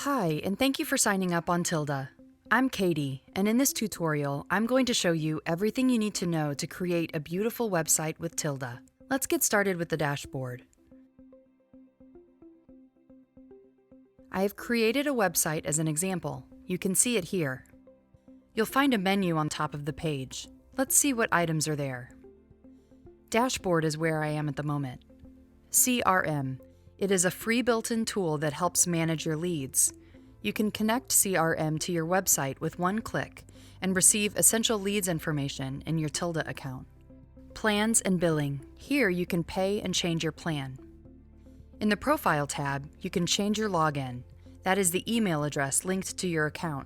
Hi, and thank you for signing up on Tilda. I'm Katie, and in this tutorial, I'm going to show you everything you need to know to create a beautiful website with Tilda. Let's get started with the dashboard. I have created a website as an example. You can see it here. You'll find a menu on top of the page. Let's see what items are there. Dashboard is where I am at the moment. CRM. It is a free built-in tool that helps manage your leads. You can connect CRM to your website with one click and receive essential leads information in your Tilda account. Plans and billing. Here you can pay and change your plan. In the Profile tab, you can change your login. That is the email address linked to your account,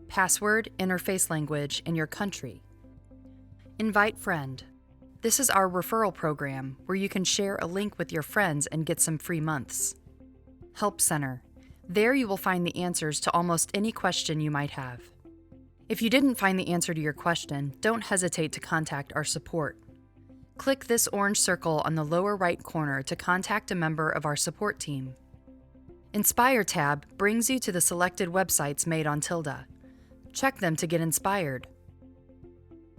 password, interface language, and your country. Invite friend. This is our referral program where you can share a link with your friends and get some free months. Help Center. There you will find the answers to almost any question you might have. If you didn't find the answer to your question, don't hesitate to contact our support. Click this orange circle on the lower right corner to contact a member of our support team. Inspire tab brings you to the selected websites made on Tilda. Check them to get inspired.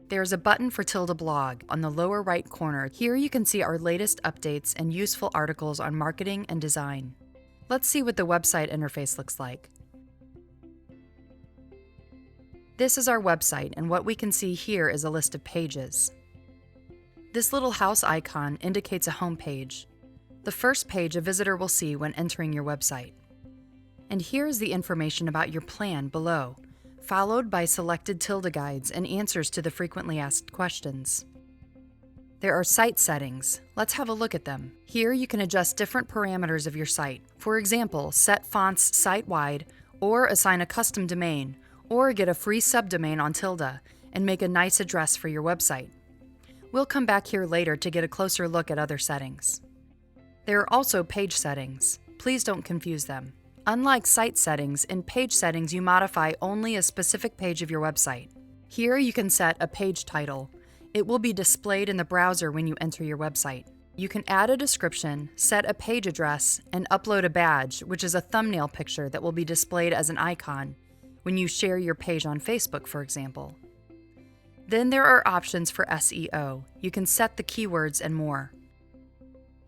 There is a button for Tilda Blog on the lower right corner. Here you can see our latest updates and useful articles on marketing and design. Let's see what the website interface looks like. This is our website, and what we can see here is a list of pages. This little house icon indicates a home page, the first page a visitor will see when entering your website. And here is the information about your plan below, followed by selected Tilda guides and answers to the frequently asked questions. There are site settings. Let's have a look at them. Here you can adjust different parameters of your site. For example, set fonts site-wide, or assign a custom domain, or get a free subdomain on Tilda and make a nice address for your website. We'll come back here later to get a closer look at other settings. There are also page settings. Please don't confuse them. Unlike site settings, in page settings you modify only a specific page of your website. Here you can set a page title. It will be displayed in the browser when you enter your website. You can add a description, set a page address, and upload a badge, which is a thumbnail picture that will be displayed as an icon when you share your page on Facebook, for example. Then there are options for SEO. You can set the keywords and more.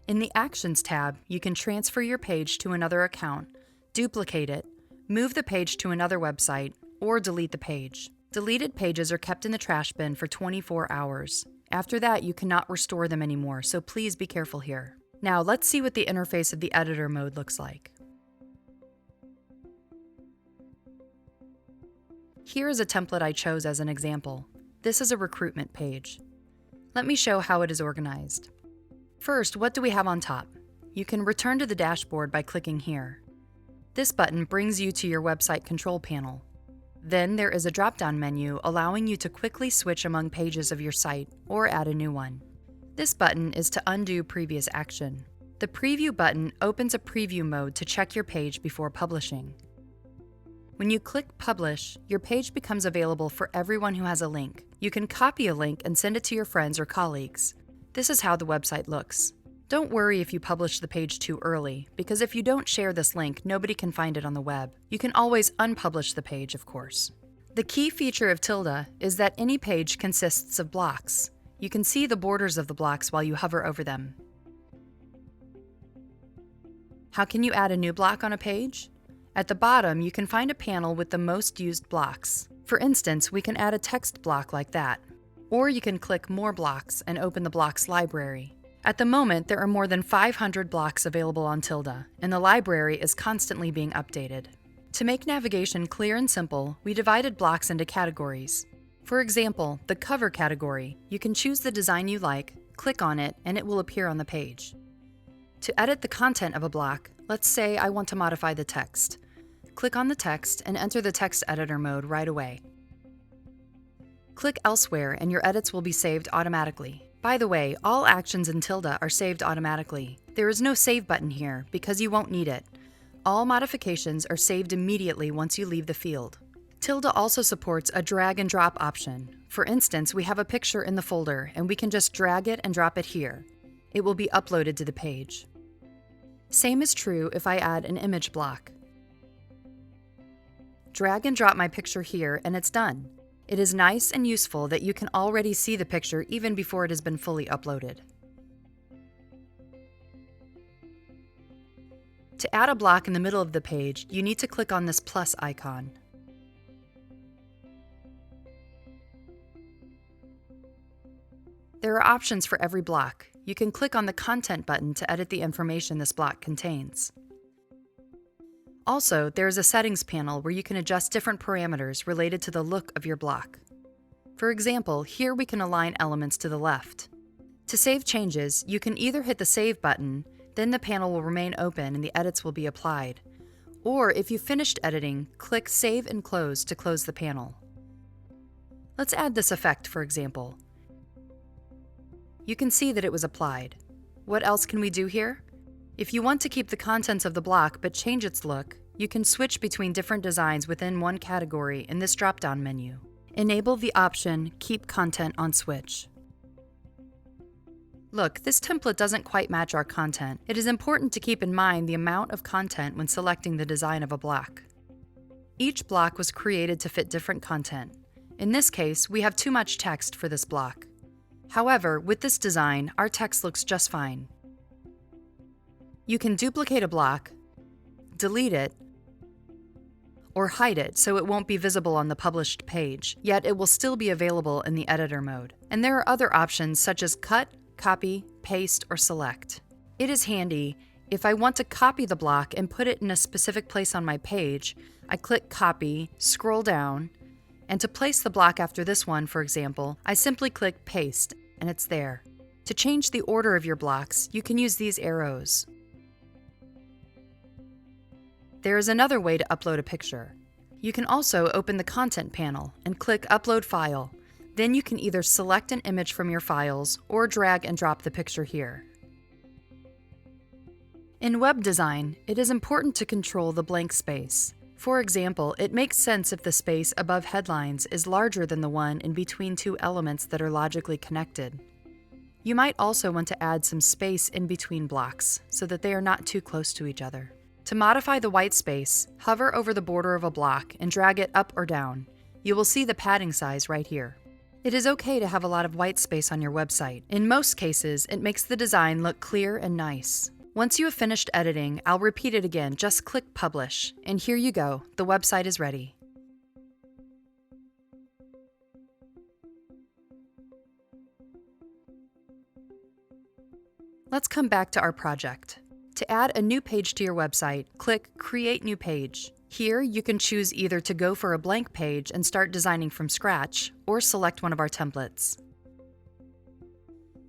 In the Actions tab, you can transfer your page to another account, duplicate it, move the page to another website, or delete the page. Deleted pages are kept in the trash bin for 24 hours. After that, you cannot restore them anymore, so please be careful here. Now, let's see what the interface of the editor mode looks like. Here is a template I chose as an example. This is a recruitment page. Let me show how it is organized. First, what do we have on top? You can return to the dashboard by clicking here. This button brings you to your website control panel. Then there is a drop-down menu allowing you to quickly switch among pages of your site or add a new one. This button is to undo previous action. The preview button opens a preview mode to check your page before publishing. When you click Publish, your page becomes available for everyone who has a link. You can copy a link and send it to your friends or colleagues. This is how the website looks. Don't worry if you publish the page too early, because if you don't share this link, nobody can find it on the web. You can always unpublish the page, of course. The key feature of Tilda is that any page consists of blocks. You can see the borders of the blocks while you hover over them. How can you add a new block on a page? At the bottom, you can find a panel with the most used blocks. For instance, we can add a text block like that. Or you can click More Blocks and open the blocks library. At the moment, there are more than 500 blocks available on Tilda, and the library is constantly being updated. To make navigation clear and simple, we divided blocks into categories. For example, the cover category, you can choose the design you like, click on it, and it will appear on the page. To edit the content of a block, let's say I want to modify the text. Click on the text and enter the text editor mode right away. Click Elsewhere and your edits will be saved automatically. By the way, all actions in Tilda are saved automatically. There is no save button here because you won't need it. All modifications are saved immediately once you leave the field. Tilda also supports a drag and drop option. For instance, we have a picture in the folder and we can just drag it and drop it here. It will be uploaded to the page. Same is true if I add an image block. drag and drop my picture here and it's done. It is nice and useful that you can already see the picture even before it has been fully uploaded. To add a block in the middle of the page, you need to click on this plus icon. There are options for every block. You can click on the Content button to edit the information this block contains. Also, there is a settings panel where you can adjust different parameters related to the look of your block. For example, here we can align elements to the left. To save changes, you can either hit the Save button, then the panel will remain open and the edits will be applied. Or if you've finished editing, click Save and Close to close the panel. Let's add this effect, for example. You can see that it was applied. What else can we do here? If you want to keep the contents of the block but change its look, you can switch between different designs within one category in this drop-down menu. Enable the option Keep Content on Switch. Look, this template doesn't quite match our content. It is important to keep in mind the amount of content when selecting the design of a block. Each block was created to fit different content. In this case, we have too much text for this block. However, with this design, our text looks just fine. You can duplicate a block, delete it, or hide it so it won't be visible on the published page, yet it will still be available in the editor mode. And there are other options such as cut, copy, paste, or select. It is handy. If I want to copy the block and put it in a specific place on my page, I click Copy, scroll down, and to place the block after this one, for example, I simply click Paste, and it's there. To change the order of your blocks, you can use these arrows. There is another way to upload a picture. You can also open the Content panel and click Upload File. Then you can either select an image from your files or drag and drop the picture here. In web design, it is important to control the blank space. For example, it makes sense if the space above headlines is larger than the one in between two elements that are logically connected. You might also want to add some space in between blocks so that they are not too close to each other. To modify the white space, hover over the border of a block and drag it up or down. You will see the padding size right here. It is okay to have a lot of white space on your website. In most cases, it makes the design look clear and nice. Once you have finished editing, I'll repeat it again. Just click Publish, and here you go. The website is ready. Let's come back to our project. To add a new page to your website, click Create New Page. Here, you can choose either to go for a blank page and start designing from scratch, or select one of our templates.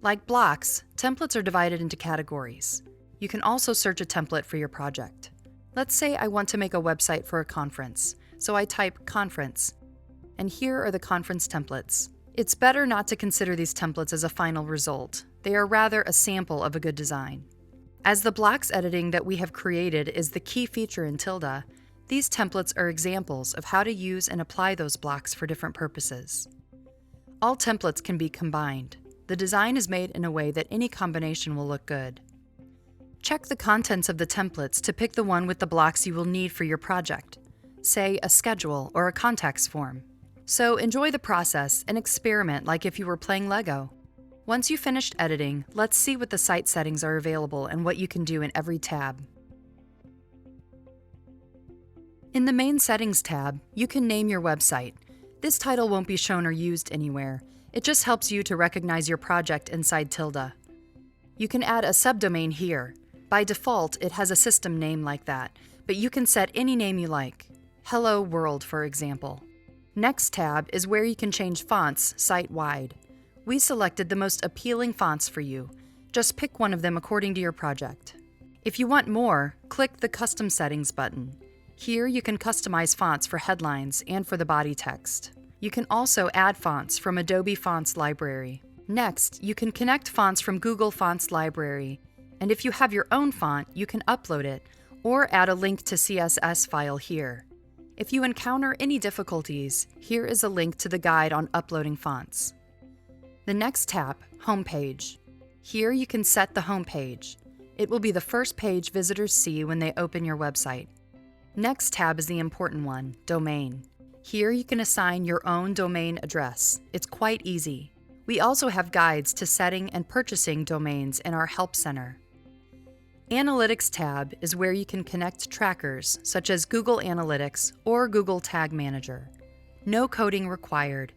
Like blocks, templates are divided into categories. You can also search a template for your project. Let's say I want to make a website for a conference, so I type conference, and here are the conference templates. It's better not to consider these templates as a final result. They are rather a sample of a good design. As the blocks editing that we have created is the key feature in Tilda, these templates are examples of how to use and apply those blocks for different purposes. All templates can be combined. The design is made in a way that any combination will look good. Check the contents of the templates to pick the one with the blocks you will need for your project, say a schedule or a contacts form. So enjoy the process and experiment like if you were playing Lego. Once you've finished editing, let's see what the site settings are available and what you can do in every tab. In the Main Settings tab, you can name your website. This title won't be shown or used anywhere. It just helps you to recognize your project inside Tilda. You can add a subdomain here. By default, it has a system name like that, but you can set any name you like. Hello World, for example. Next tab is where you can change fonts site-wide. We selected the most appealing fonts for you. Just pick one of them according to your project. If you want more, click the Custom Settings button. Here you can customize fonts for headlines and for the body text. You can also add fonts from Adobe Fonts Library. Next, you can connect fonts from Google Fonts Library, and if you have your own font, you can upload it or add a link to CSS file here. If you encounter any difficulties, here is a link to the guide on uploading fonts. The next tab, Homepage. Here you can set the homepage. It will be the first page visitors see when they open your website. Next tab is the important one, Domain. Here you can assign your own domain address. It's quite easy. We also have guides to setting and purchasing domains in our Help Center. Analytics tab is where you can connect trackers such as Google Analytics or Google Tag Manager. No coding required.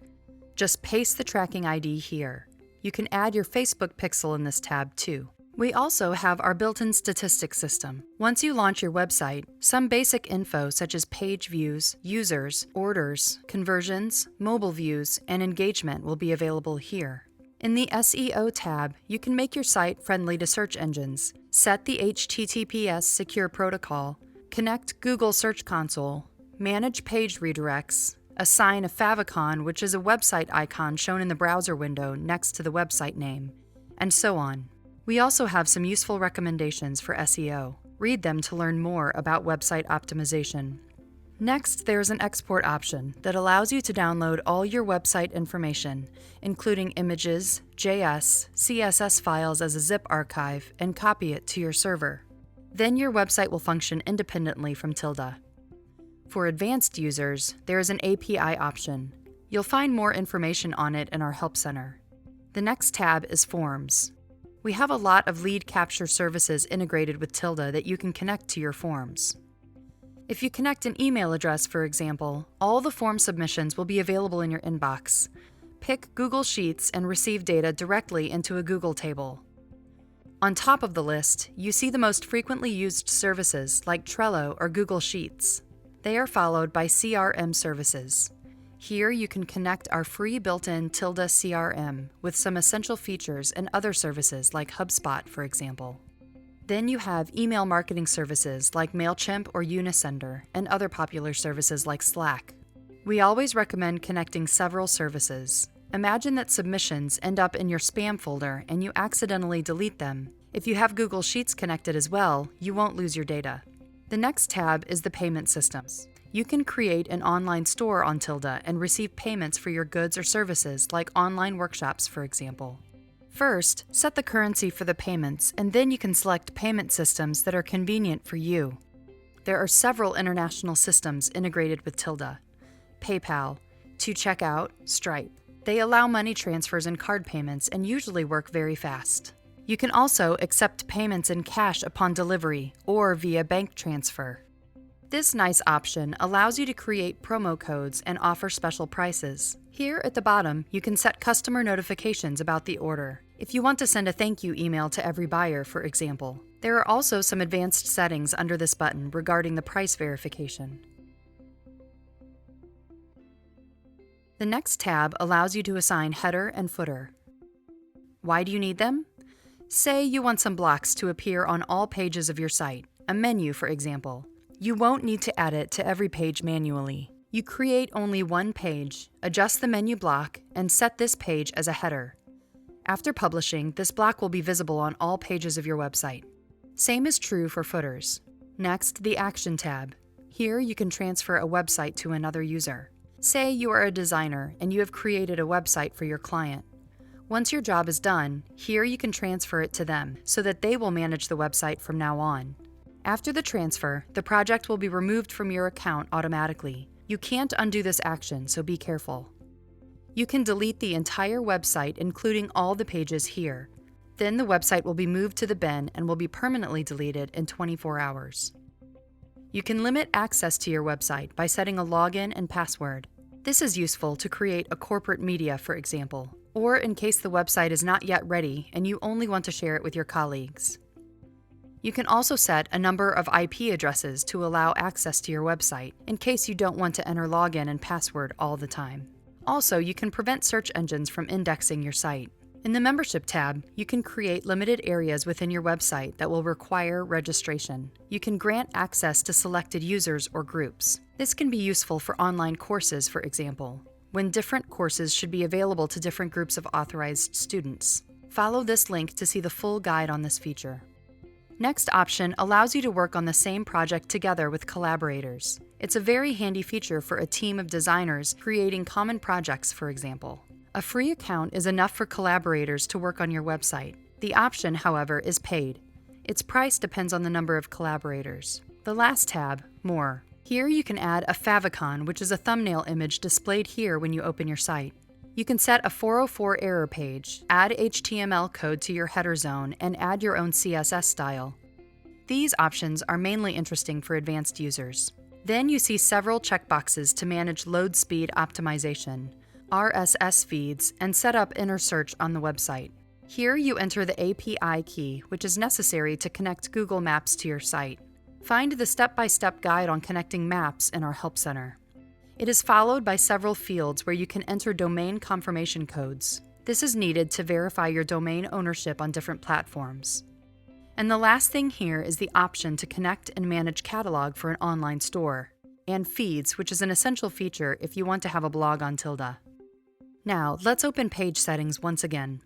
Just paste the tracking ID here. You can add your Facebook pixel in this tab too. We also have our built-in statistics system. Once you launch your website, some basic info such as page views, users, orders, conversions, mobile views, and engagement will be available here. In the SEO tab, you can make your site friendly to search engines, set the HTTPS secure protocol, connect Google Search Console, manage page redirects, assign a favicon, which is a website icon shown in the browser window next to the website name, and so on. We also have some useful recommendations for SEO. Read them to learn more about website optimization. Next, there's an export option that allows you to download all your website information, including images, JS, CSS files as a zip archive, and copy it to your server. Then your website will function independently from Tilda. For advanced users, there is an API option. You'll find more information on it in our Help Center. The next tab is Forms. We have a lot of lead capture services integrated with Tilda that you can connect to your forms. If you connect an email address, for example, all the form submissions will be available in your inbox. Pick Google Sheets and receive data directly into a Google table. On top of the list, you see the most frequently used services like Trello or Google Sheets. They are followed by CRM services. Here you can connect our free built-in Tilda CRM with some essential features and other services like HubSpot, for example. Then you have email marketing services like MailChimp or Unisender and other popular services like Slack. We always recommend connecting several services. Imagine that submissions end up in your spam folder and you accidentally delete them. If you have Google Sheets connected as well, you won't lose your data. The next tab is the payment systems. You can create an online store on Tilda and receive payments for your goods or services, like online workshops, for example. First, set the currency for the payments, and then you can select payment systems that are convenient for you. There are several international systems integrated with Tilda. PayPal, 2Checkout, Stripe. They allow money transfers and card payments and usually work very fast. You can also accept payments in cash upon delivery or via bank transfer. This nice option allows you to create promo codes and offer special prices. Here at the bottom, you can set customer notifications about the order, if you want to send a thank you email to every buyer, for example. There are also some advanced settings under this button regarding the price verification. The next tab allows you to assign header and footer. Why do you need them? Say you want some blocks to appear on all pages of your site, a menu, for example. You won't need to add it to every page manually. You create only one page, adjust the menu block, and set this page as a header. After publishing, this block will be visible on all pages of your website. Same is true for footers. Next, the Action tab. Here you can transfer a website to another user. Say you are a designer and you have created a website for your client. Once your job is done, here you can transfer it to them so that they will manage the website from now on. After the transfer, the project will be removed from your account automatically. You can't undo this action, so be careful. You can delete the entire website, including all the pages here. Then the website will be moved to the bin and will be permanently deleted in 24 hours. You can limit access to your website by setting a login and password. This is useful to create a corporate media, for example, or in case the website is not yet ready and you only want to share it with your colleagues. You can also set a number of IP addresses to allow access to your website, in case you don't want to enter login and password all the time. Also, you can prevent search engines from indexing your site. In the Membership tab, you can create limited areas within your website that will require registration. You can grant access to selected users or groups. This can be useful for online courses, for example, when different courses should be available to different groups of authorized students. Follow this link to see the full guide on this feature. Next option allows you to work on the same project together with collaborators. It's a very handy feature for a team of designers creating common projects, for example. A free account is enough for collaborators to work on your website. The option, however, is paid. Its price depends on the number of collaborators. The last tab, More. Here you can add a favicon, which is a thumbnail image displayed here when you open your site. You can set a 404 error page, add HTML code to your header zone, and add your own CSS style. These options are mainly interesting for advanced users. Then you see several checkboxes to manage load speed optimization, RSS feeds, and set up inner search on the website. Here you enter the API key, which is necessary to connect Google Maps to your site. Find the step-by-step guide on connecting maps in our Help Center. It is followed by several fields where you can enter domain confirmation codes. This is needed to verify your domain ownership on different platforms. And the last thing here is the option to connect and manage catalog for an online store, and feeds, which is an essential feature if you want to have a blog on Tilda. Now, let's open page settings once again.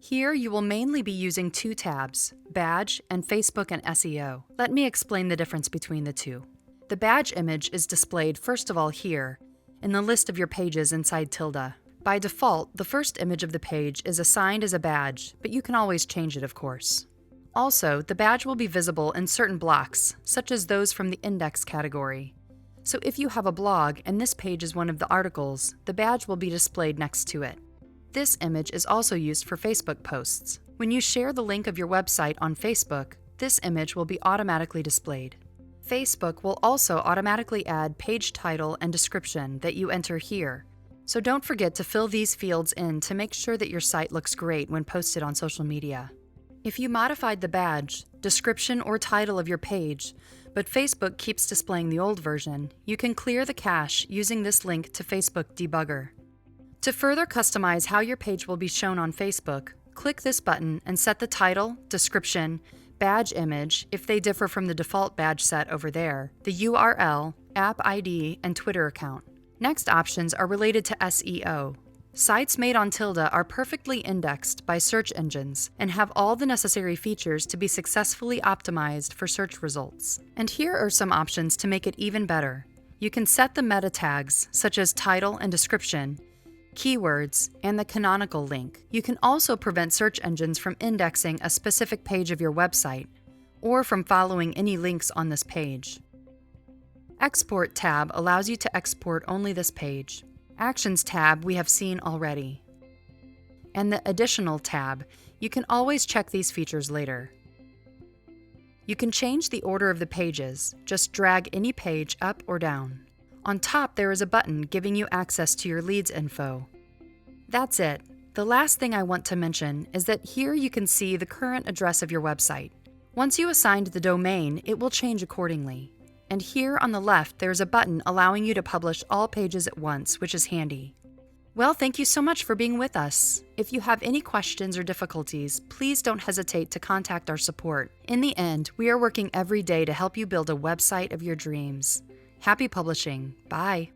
Here you will mainly be using two tabs, Badge and Facebook and SEO. Let me explain the difference between the two. The badge image is displayed first of all here, in the list of your pages inside Tilda. By default, the first image of the page is assigned as a badge, but you can always change it, of course. Also, the badge will be visible in certain blocks, such as those from the index category. So if you have a blog and this page is one of the articles, the badge will be displayed next to it. This image is also used for Facebook posts. When you share the link of your website on Facebook, this image will be automatically displayed. Facebook will also automatically add page title and description that you enter here, so don't forget to fill these fields in to make sure that your site looks great when posted on social media. If you modified the badge, description, or title of your page, but Facebook keeps displaying the old version, you can clear the cache using this link to Facebook Debugger. To further customize how your page will be shown on Facebook, click this button and set the title, description, badge image, if they differ from the default badge set over there, the URL, app ID, and Twitter account. Next options are related to SEO. Sites made on Tilda are perfectly indexed by search engines and have all the necessary features to be successfully optimized for search results. And here are some options to make it even better. You can set the meta tags, such as title and description, keywords, and the canonical link. You can also prevent search engines from indexing a specific page of your website, or from following any links on this page. Export tab allows you to export only this page. Actions tab we have seen already. And the Additional tab, you can always check these features later. You can change the order of the pages. Just drag any page up or down. On top, there is a button giving you access to your leads info. That's it. The last thing I want to mention is that here you can see the current address of your website. Once you assigned the domain, it will change accordingly. And here on the left, there's a button allowing you to publish all pages at once, which is handy. Well, thank you so much for being with us. If you have any questions or difficulties, please don't hesitate to contact our support. In the end, we are working every day to help you build a website of your dreams. Happy publishing. Bye.